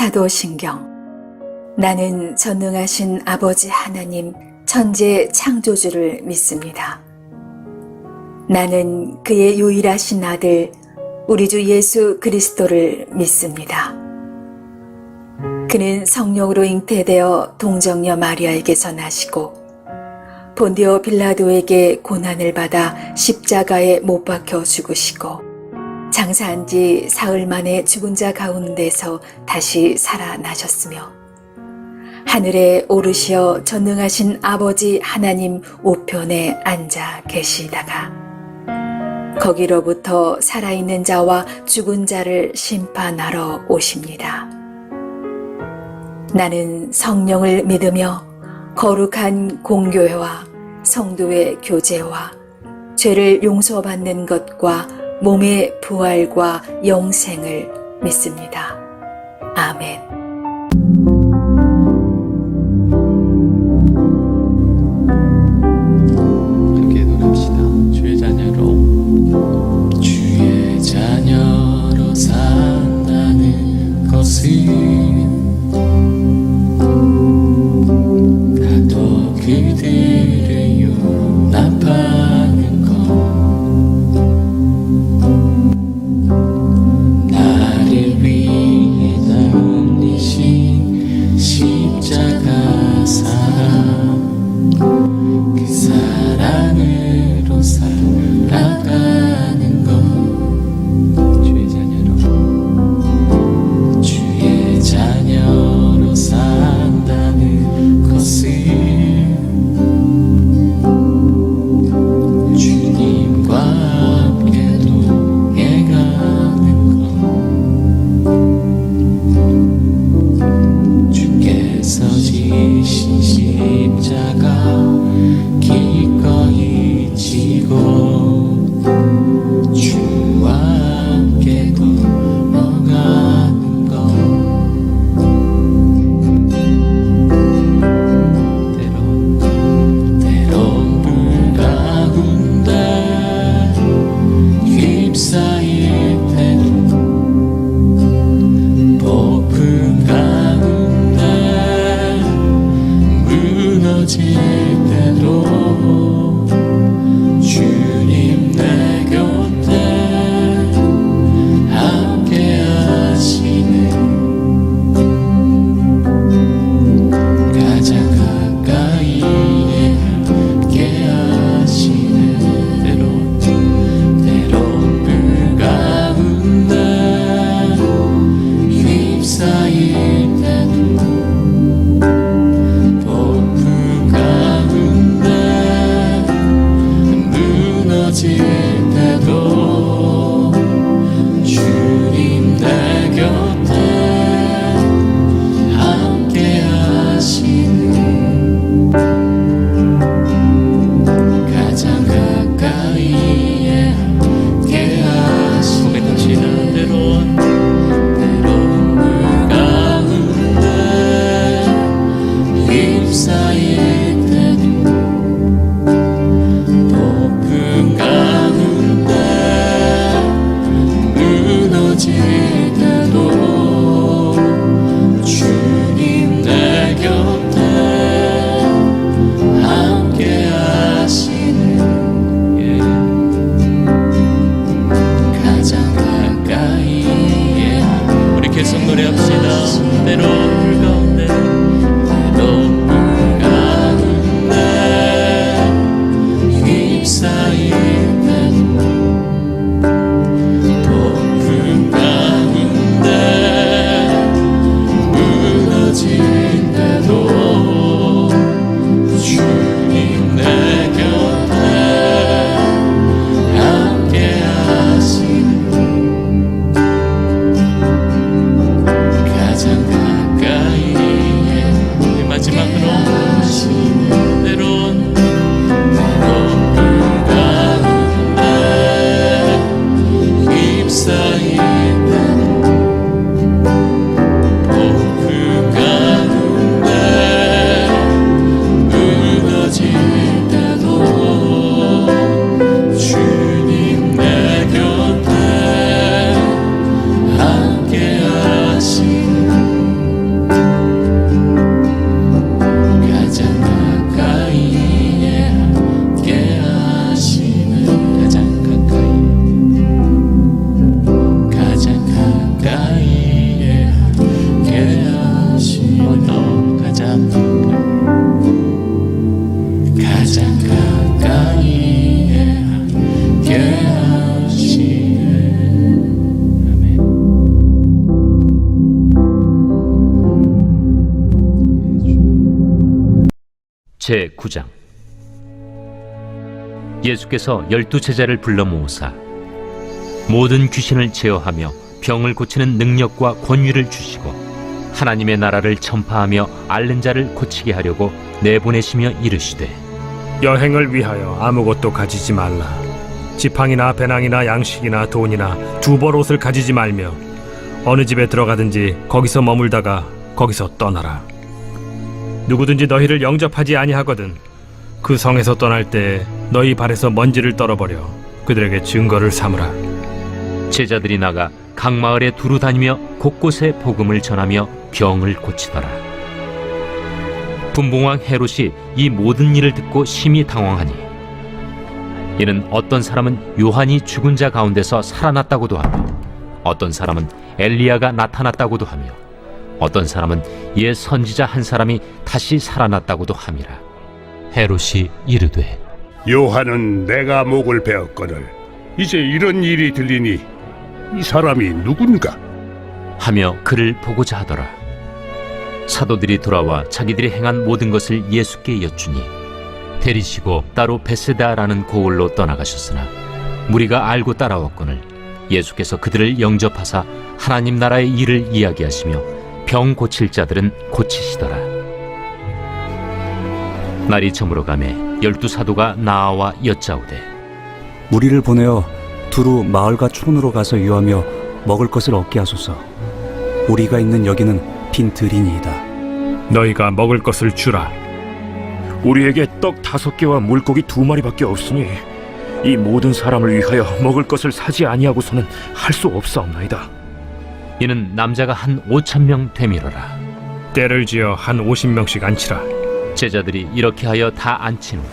사도신경. 나는 전능하신 아버지 하나님 천재 창조주를 믿습니다. 나는 그의 유일하신 아들 우리 주 예수 그리스도를 믿습니다. 그는 성령으로 잉태되어 동정녀 마리아에게서 나시고 본디오 빌라도에게 고난을 받아 십자가에 못 박혀 죽으시고 장사한 지 사흘 만에 죽은 자 가운데서 다시 살아나셨으며 하늘에 오르시어 전능하신 아버지 하나님 우편에 앉아 계시다가 거기로부터 살아있는 자와 죽은 자를 심판하러 오십니다. 나는 성령을 믿으며 거룩한 공교회와 성도의 교제와 죄를 용서받는 것과 몸의 부활과 영생을 믿습니다. 아멘. 함께 노래합시다. 주의 자녀로 주의 자녀로 산다는 것은 나도 그들을 용납하는 것 나를 위해 나 흘리신 십자가 사랑 그 사랑으로 살아가는 것 주의 자녀로 산다는 것은 주님과 함께 동행하는 것 주께서 지신 십자가 기꺼이 지고 주와 함께 걸어가는 것 때론 불 가운데 휩싸일 때도 폭풍 가운데 무너질 때도 주님 내 곁에 함께 하시는 가장 가까이에 함께 하시는 때론 불 가운데 휩싸일 때도 폭풍 가운데 무너질 때도 주님 내 곁에 함께 하시는 가장 가까이에 함께 하시는 고백하시는 때론 불 가운데 휩싸일 때도 폭풍 가운데 무너질 때도 주님 내 곁에 함께 하시는 가장 가까이에 우리 계속 노래합시다. 때론 불 가운데 때론 불 가운데 휩싸일 때도 폭풍 가운데 무너질 때도 주님 내 곁에 함께 하시는 가장 가까이에 제9장. 예수께서 12제자를 불러 모으사 모든 귀신을 제어하며 병을 고치는 능력과 권위를 주시고 하나님의 나라를 전파하며 앓는 자를 고치게 하려고 내보내시며 이르시되, 여행을 위하여 아무것도 가지지 말라. 지팡이나 배낭이나 양식이나 돈이나 두벌 옷을 가지지 말며 어느 집에 들어가든지 거기서 머물다가 거기서 떠나라. 누구든지 너희를 영접하지 아니하거든 그 성에서 떠날 때 너희 발에서 먼지를 떨어버려 그들에게 증거를 삼으라. 제자들이 나가 각 마을에 두루 다니며 곳곳에 복음을 전하며 병을 고치더라. 분봉왕 헤롯이 이 모든 일을 듣고 심히 당황하니 이는 어떤 사람은 요한이 죽은 자 가운데서 살아났다고도 하며 어떤 사람은 엘리야가 나타났다고도 하며 어떤 사람은 옛 선지자 한 사람이 다시 살아났다고도 함이라. 헤롯이 이르되, 요한은 내가 목을 베었거늘 이제 이런 일이 들리니 이 사람이 누군가? 하며 그를 보고자 하더라. 사도들이 돌아와 자기들이 행한 모든 것을 예수께 여쭈니 데리시고 따로 베세다라는 고을로 떠나가셨으나 무리가 알고 따라왔거늘 예수께서 그들을 영접하사 하나님 나라의 일을 이야기하시며 병 고칠 자들은 고치시더라. 날이 저물어 가매 12사도가 나아와 여짜오되, 무리를 보내어 두루 마을과 촌으로 가서 유하며 먹을 것을 얻게 하소서. 우리가 있는 여기는 빈 들이니이다. 너희가 먹을 것을 주라. 우리에게 떡 5개와 물고기 2마리밖에 없으니 이 모든 사람을 위하여 먹을 것을 사지 아니하고서는 할 수 없사옵나이다. 이는 남자가 한 5,000명 되밀어라. 때를 지어 한 50명씩 앉히라. 제자들이 이렇게 하여 다 앉힌 후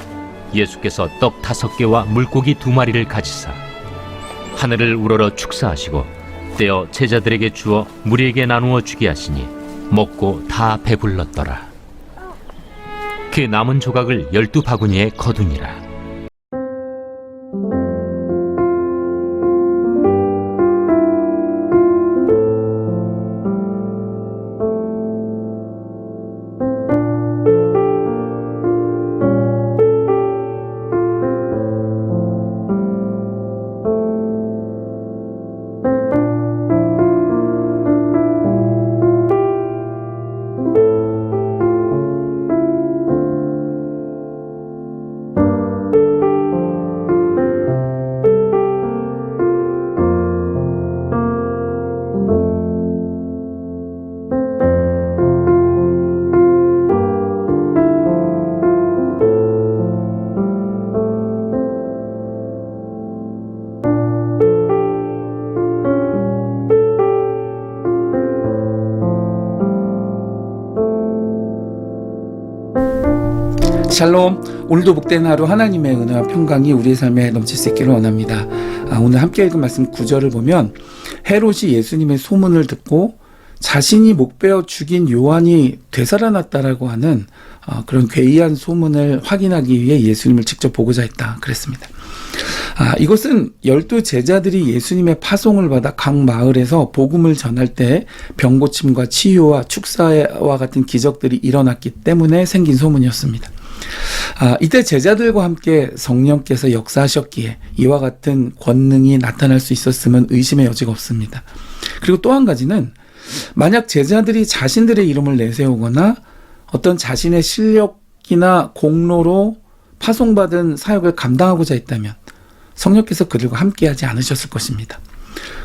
예수께서 떡 5개와 물고기 2마리를 가지사 하늘을 우러러 축사하시고 떼어 제자들에게 주어 무리에게 나누어 주게 하시니 먹고 다 배불렀더라. 그 남은 조각을 12바구니에 거두니라. 샬롬. 오늘도 복된 하루 하나님의 은혜와 평강이 우리의 삶에 넘칠 수 있기를 원합니다. 오늘 함께 읽은 말씀 9절을 보면 헤롯이 예수님의 소문을 듣고 자신이 목베어 죽인 요한이 되살아났다라고 하는 그런 괴이한 소문을 확인하기 위해 예수님을 직접 보고자 했다 그랬습니다. 이것은 12제자들이 예수님의 파송을 받아 각 마을에서 복음을 전할 때 병고침과 치유와 축사와 같은 기적들이 일어났기 때문에 생긴 소문이었습니다. 이때 제자들과 함께 성령께서 역사하셨기에 이와 같은 권능이 나타날 수 있었음은 의심의 여지가 없습니다. 그리고 또 한 가지는 만약 제자들이 자신들의 이름을 내세우거나 어떤 자신의 실력이나 공로로 파송받은 사역을 감당하고자 했다면 성령께서 그들과 함께하지 않으셨을 것입니다.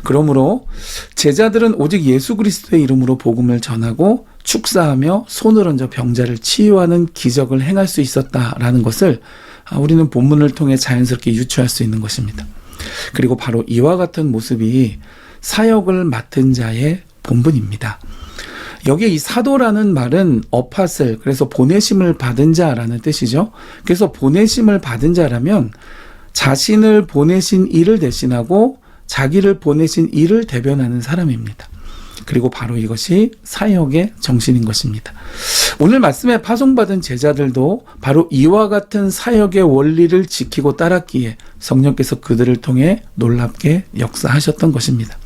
그러므로 제자들은 오직 예수 그리스도의 이름으로 복음을 전하고 축사하며 손을 얹어 병자를 치유하는 기적을 행할 수 있었다라는 것을 우리는 본문을 통해 자연스럽게 유추할 수 있는 것입니다. 그리고 바로 이와 같은 모습이 사역을 맡은 자의 본분입니다. 여기에 이 사도라는 말은 어파슬, 그래서 보내심을 받은 자라는 뜻이죠. 그래서 보내심을 받은 자라면 자신을 보내신 이를 대신하고 자기를 보내신 이를 대변하는 사람입니다. 그리고 바로 이것이 사역의 정신인 것입니다. 오늘 말씀에 파송받은 제자들도 바로 이와 같은 사역의 원리를 지키고 따랐기에 성령께서 그들을 통해 놀랍게 역사하셨던 것입니다.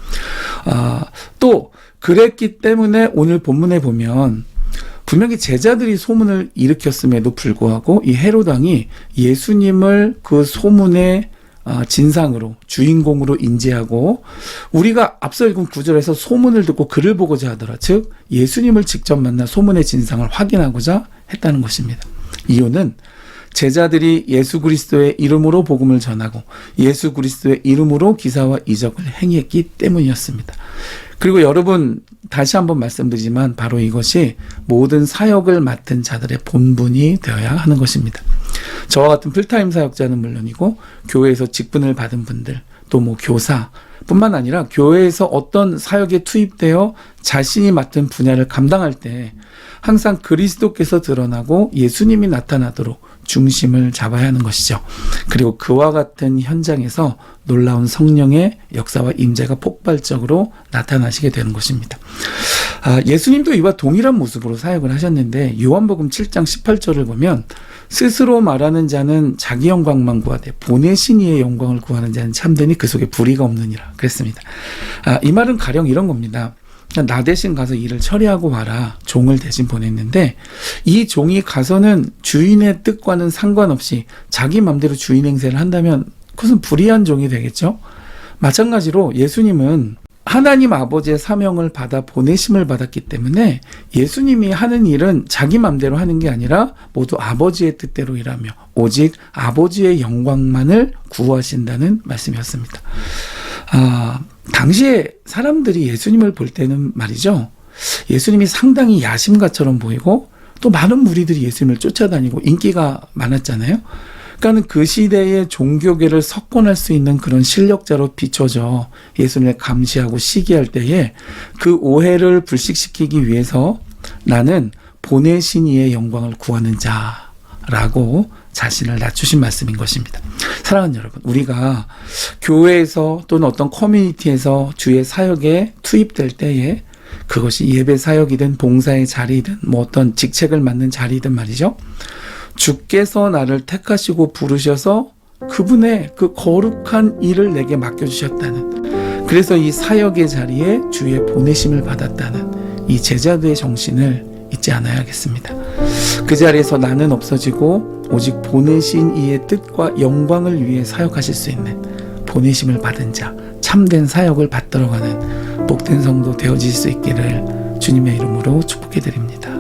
또 그랬기 때문에 오늘 본문에 보면 분명히 제자들이 소문을 일으켰음에도 불구하고 이 헤롯 왕이 예수님을 그 소문의 진상으로, 주인공으로 인지하고, 우리가 앞서 읽은 구절에서 소문을 듣고 그를 보고자 하더라, 즉 예수님을 직접 만나 소문의 진상을 확인하고자 했다는 것입니다. 이유는 제자들이 예수 그리스도의 이름으로 복음을 전하고 예수 그리스도의 이름으로 기사와 이적을 행했기 때문이었습니다. 그리고 여러분, 다시 한번 말씀드리지만 바로 이것이 모든 사역을 맡은 자들의 본분이 되어야 하는 것입니다. 저와 같은 풀타임 사역자는 물론이고, 교회에서 직분을 받은 분들, 또 교사 뿐만 아니라 교회에서 어떤 사역에 투입되어 자신이 맡은 분야를 감당할 때 항상 그리스도께서 드러나고 예수님이 나타나도록 중심을 잡아야 하는 것이죠. 그리고 그와 같은 현장에서 놀라운 성령의 역사와 임재가 폭발적으로 나타나시게 되는 것입니다. 예수님도 이와 동일한 모습으로 사역을 하셨는데, 요한복음 7장 18절을 보면 스스로 말하는 자는 자기 영광만 구하되 보내신 이의 영광을 구하는 자는 참되니 그 속에 불의가 없느니라 그랬습니다. 이 말은 가령 이런 겁니다. 나 대신 가서 일을 처리하고 와라, 종을 대신 보냈는데, 이 종이 가서는 주인의 뜻과는 상관없이 자기 맘대로 주인 행세를 한다면 그것은 불의한 종이 되겠죠. 마찬가지로 예수님은 하나님 아버지의 사명을 받아 보내심을 받았기 때문에 예수님이 하는 일은 자기 맘대로 하는 게 아니라 모두 아버지의 뜻대로 일하며 오직 아버지의 영광만을 구하신다는 말씀이었습니다. 당시에 사람들이 예수님을 볼 때는 말이죠, 예수님이 상당히 야심가처럼 보이고 또 많은 무리들이 예수님을 쫓아다니고 인기가 많았잖아요. 그러니까 그 시대의 종교계를 석권할 수 있는 그런 실력자로 비춰져 예수님을 감시하고 시기할 때에 그 오해를 불식시키기 위해서 나는 보내신 이의 영광을 구하는 자라고 자신을 낮추신 말씀인 것입니다. 사랑하는 여러분, 우리가 교회에서 또는 어떤 커뮤니티에서 주의 사역에 투입될 때에, 그것이 예배 사역이든 봉사의 자리이든 어떤 직책을 맡는 자리이든 말이죠, 주께서 나를 택하시고 부르셔서 그분의 그 거룩한 일을 내게 맡겨주셨다는, 그래서 이 사역의 자리에 주의 보내심을 받았다는 이 제자들의 정신을 잊지 않아야겠습니다. 그 자리에서 나는 없어지고 오직 보내신 이의 뜻과 영광을 위해 사역하실 수 있는 보내심을 받은 자, 참된 사역을 받들어가는 복된 성도 되어질 수 있기를 주님의 이름으로 축복해 드립니다.